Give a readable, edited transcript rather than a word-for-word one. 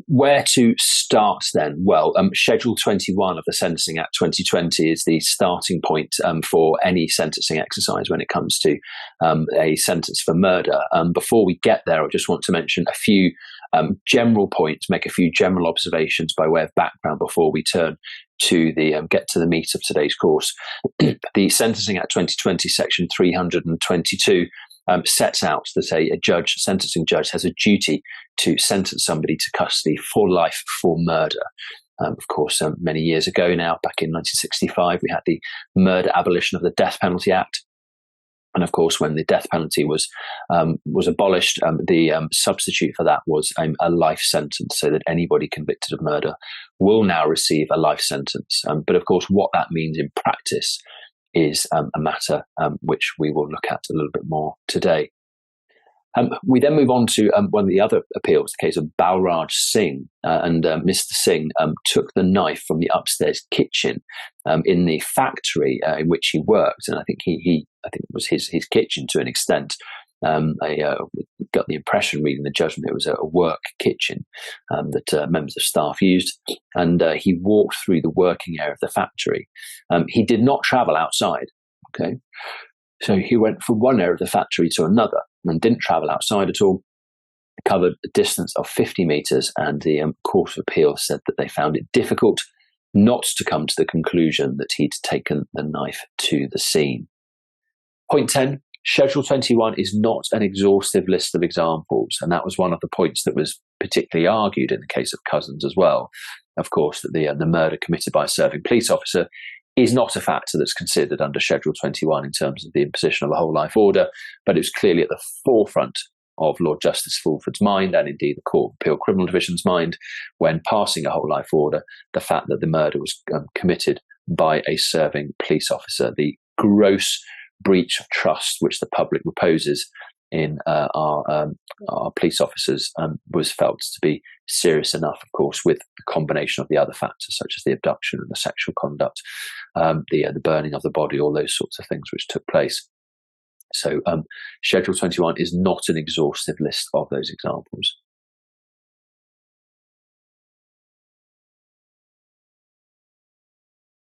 Where to start then? Well, Schedule 21 of the Sentencing Act 2020 is the starting point for any sentencing exercise when it comes to a sentence for murder. Before we get there, I just want to mention a few general points, make a few general observations by way of background before we turn to the get to the meat of today's course. The Sentencing Act 2020, Section 322, sets out that a sentencing judge, has a duty to sentence somebody to custody for life for murder. Of course, many years ago now, back in 1965, we had the Murder Abolition of the Death Penalty Act. And of course, when the death penalty was abolished, the substitute for that was a life sentence, so that anybody convicted of murder will now receive a life sentence. But of course, what that means in practice is a matter which we will look at a little bit more today. We then move on to one of the other appeals, the case of Balraj Singh. And Mr. Singh took the knife from the upstairs kitchen in the factory in which he worked. And I think I think it was his kitchen to an extent. I got the impression reading the judgment it was a work kitchen that members of staff used, and he walked through the working area of the factory. He did not travel outside, okay? So he went from one area of the factory to another and didn't travel outside at all, covered a distance of 50 metres, and the Court of Appeal said that they found it difficult not to come to the conclusion that he'd taken the knife to the scene. Point 10. Schedule 21 is not an exhaustive list of examples, and that was one of the points that was particularly argued in the case of Cousins as well. Of course, that the murder committed by a serving police officer is not a factor that's considered under Schedule 21 in terms of the imposition of a whole life order, but it was clearly at the forefront of Lord Justice Fulford's mind, and indeed the Court of Appeal Criminal Division's mind, when passing a whole life order, the fact that the murder was committed by a serving police officer, the gross breach of trust which the public reposes in our police officers was felt to be serious enough, of course, with the combination of the other factors such as the abduction and the sexual conduct, the burning of the body, all those sorts of things which took place. So Schedule 21 is not an exhaustive list of those examples.